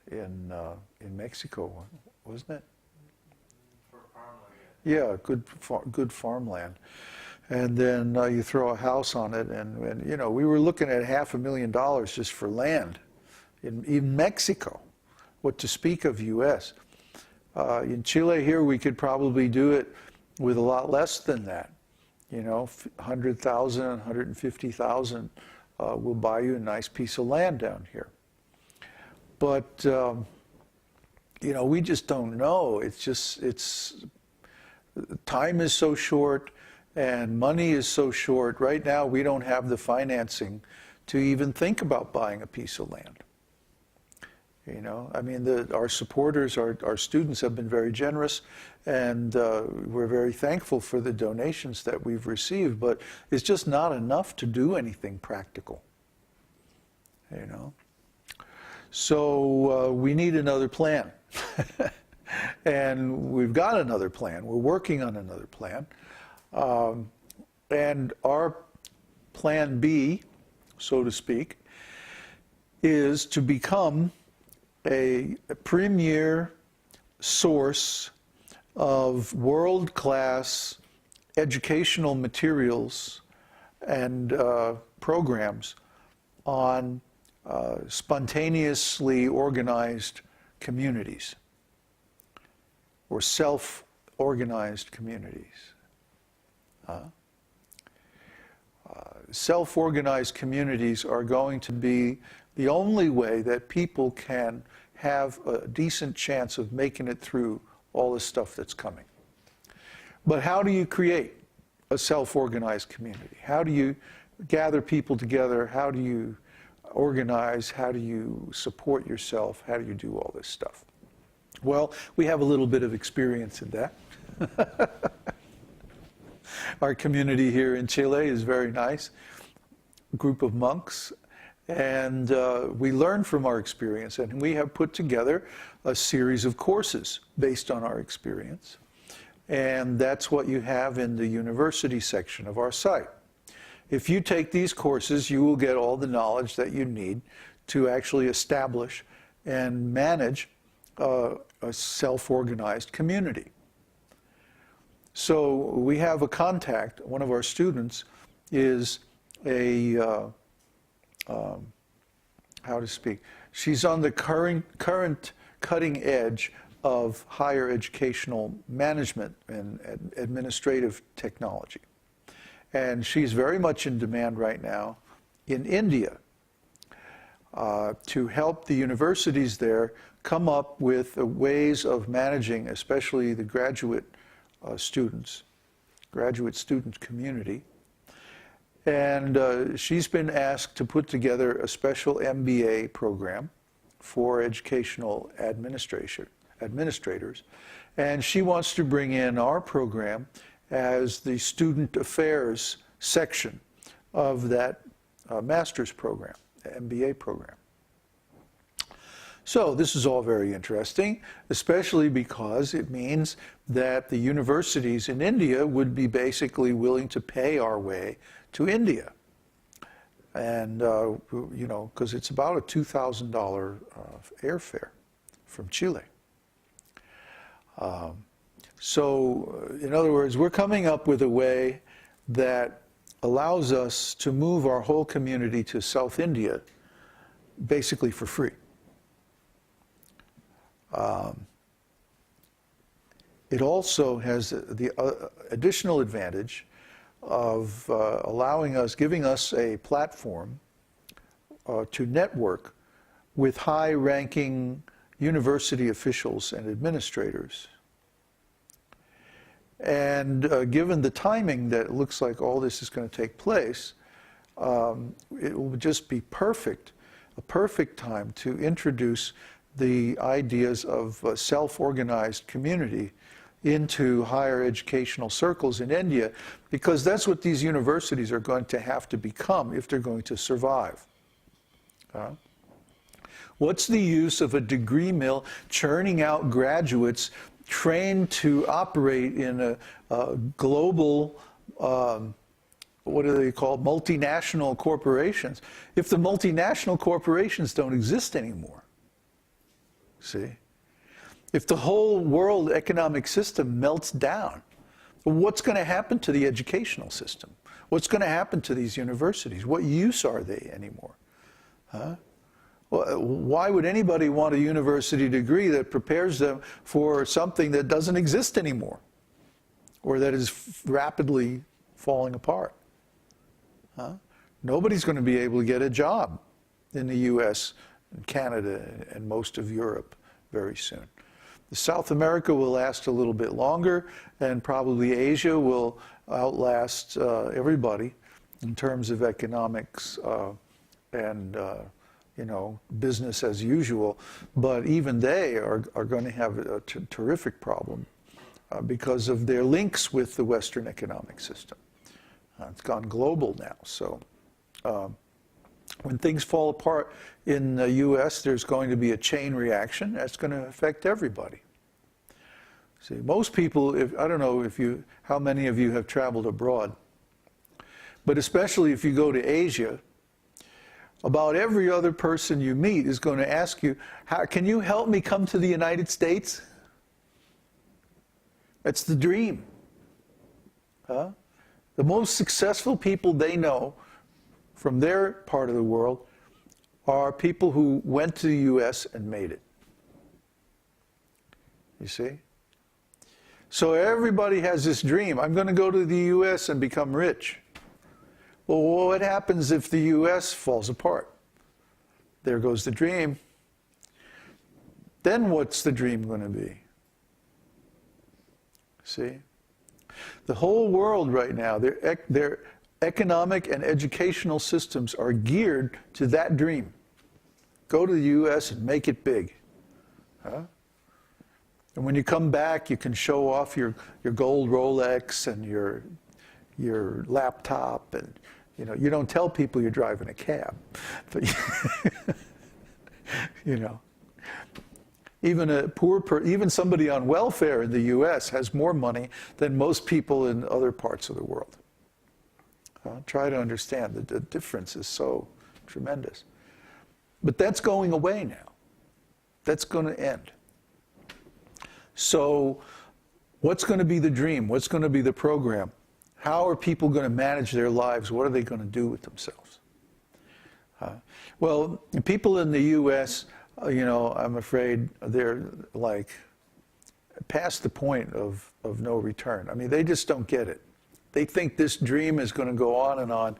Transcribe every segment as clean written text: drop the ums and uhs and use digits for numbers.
in Mexico, wasn't it? For farmland. Yeah, good farmland. And then you throw a house on it, and you know, we were looking at $500,000 just for land in Mexico. What to speak of U.S. In Chile here, we could probably do it with a lot less than that. You know, 100,000, 150,000 will buy you a nice piece of land down here. But you know, we just don't know. Time is so short, and money is so short. Right now, we don't have the financing to even think about buying a piece of land. You know, I mean, our supporters, our students have been very generous, and we're very thankful for the donations that we've received, but it's just not enough to do anything practical, you know. So we need another plan. And we've got another plan. We're working on another plan. And our plan B, so to speak, is to become a premier source of world-class educational materials and programs on spontaneously organized communities or self-organized communities. Self-organized communities are going to be the only way that people can have a decent chance of making it through all the stuff that's coming. But how do you create a self-organized community? How do you gather people together? How do you organize? How do you support yourself? How do you do all this stuff? Well, we have a little bit of experience in that. Our community here in Chile is very nice, a group of monks, and we learn from our experience, and we have put together a series of courses based on our experience, and that's what you have in the university section of our site. If you take these courses, you will get all the knowledge that you need to actually establish and manage a self-organized community. So we have a contact. One of our students is how to speak. She's on the current cutting edge of higher educational management and administrative technology. And she's very much in demand right now in India to help the universities there come up with ways of managing, especially the graduate student community. And she's been asked to put together a special MBA program for educational administrators. And she wants to bring in our program as the student affairs section of that master's program, MBA program. So this is all very interesting, especially because it means that the universities in India would be basically willing to pay our way to India. And, you know, because it's about a $2,000 airfare from Chile. So, in other words, we're coming up with a way that allows us to move our whole community to South India basically for free. It also has the additional advantage of giving us a platform to network with high-ranking university officials and administrators. And given the timing that it looks like all this is going to take place, it will just be a perfect time to introduce the ideas of a self-organized community into higher educational circles in India, because that's what these universities are going to have to become if they're going to survive. What's the use of a degree mill churning out graduates trained to operate in a global, what are they called, multinational corporations, if the multinational corporations don't exist anymore? See? If the whole world economic system melts down, what's going to happen to the educational system? What's going to happen to these universities? What use are they anymore? Huh? Well, why would anybody want a university degree that prepares them for something that doesn't exist anymore, or that is rapidly falling apart? Huh? Nobody's going to be able to get a job in the US, and Canada, and most of Europe very soon. South America will last a little bit longer, and probably Asia will outlast everybody in terms of economics and business as usual. But even they are going to have a terrific problem because of their links with the Western economic system. It's gone global now. So when things fall apart in the US, there's going to be a chain reaction that's going to affect everybody. See, most people, I don't know how many of you have traveled abroad, but especially if you go to Asia, about every other person you meet is going to ask you, can you help me come to the United States? That's the dream. Huh? The most successful people they know from their part of the world are people who went to the US and made it. You see? So everybody has this dream, I'm going to go to the US and become rich. Well, what happens if the US falls apart? There goes the dream. Then what's the dream going to be? See? The whole world right now, their economic and educational systems are geared to that dream. Go to the US and make it big. Huh? And when you come back, you can show off your gold Rolex and your laptop, and you don't tell people you're driving a cab, but even even somebody on welfare in the U.S. has more money than most people in other parts of the world. Try to understand that the difference is so tremendous. But that's going away now. That's going to end. So what's going to be the dream? What's going to be the program? How are people going to manage their lives? What are they going to do with themselves? Well, people in the U.S., I'm afraid they're like past the point of no return. I mean, they just don't get it. They think this dream is going to go on and on.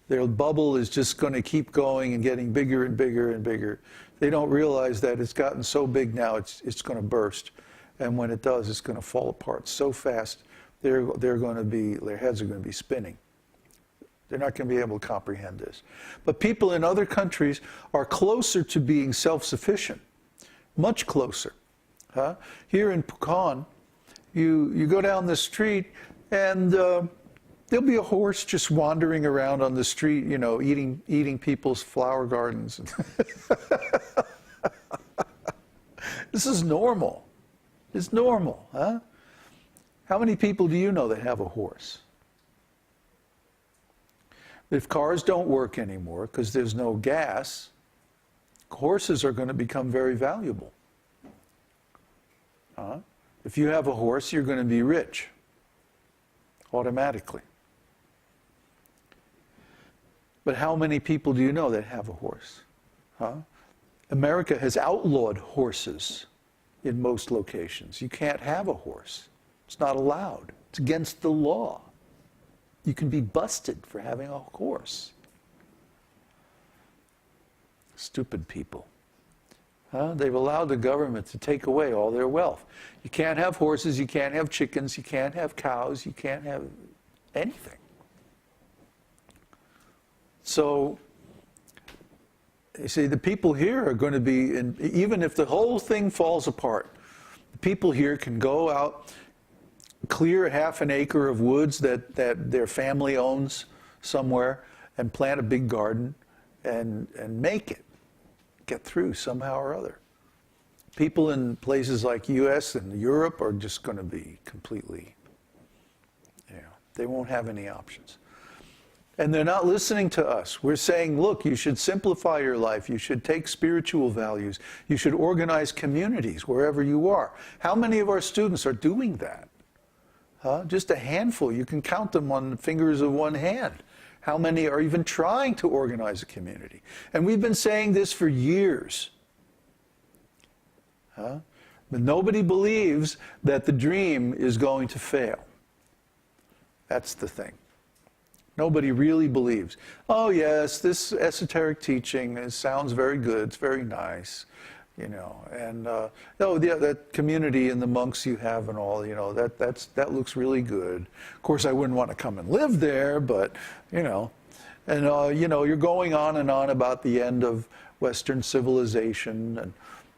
Their bubble is just going to keep going and getting bigger and bigger and bigger. They don't realize that it's gotten so big now, it's going to burst. And when it does, it's going to fall apart so fast, their heads are going to be spinning. They're not going to be able to comprehend this. But people in other countries are closer to being self-sufficient, much closer. Here in Pukan, you go down the street and there'll be a horse just wandering around on the street, eating people's flower gardens. This is normal. It's normal, huh? How many people do you know that have a horse? If cars don't work anymore because there's no gas, horses are going to become very valuable. If you have a horse, you're going to be rich automatically. But how many people do you know that have a horse? America has outlawed horses in most locations. You can't have a horse. It's not allowed. It's against the law. You can be busted for having a horse. Stupid people. They've allowed the government to take away all their wealth. You can't have horses, you can't have chickens, you can't have cows, you can't have anything. So, you see, the people here are going to be, even if the whole thing falls apart, the people here can go out, clear half an acre of woods that their family owns somewhere, and plant a big garden and make it, get through somehow or other. People in places like US and Europe are just going to be completely, they won't have any options. And they're not listening to us. We're saying, look, you should simplify your life. You should take spiritual values. You should organize communities wherever you are. How many of our students are doing that? Just a handful. You can count them on the fingers of one hand. How many are even trying to organize a community? And we've been saying this for years. But nobody believes that the dream is going to fail. That's the thing. Nobody really believes. Oh yes, this esoteric teaching sounds very good. It's very nice, And that community and the monks you have and all, that looks really good. Of course, I wouldn't want to come and live there, but you're going on and on about the end of Western civilization, and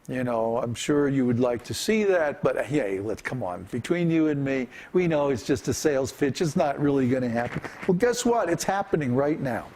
I'm sure you would like to see that, but hey, come on. Between you and me, we know it's just a sales pitch. It's not really going to happen. Well, guess what? It's happening right now.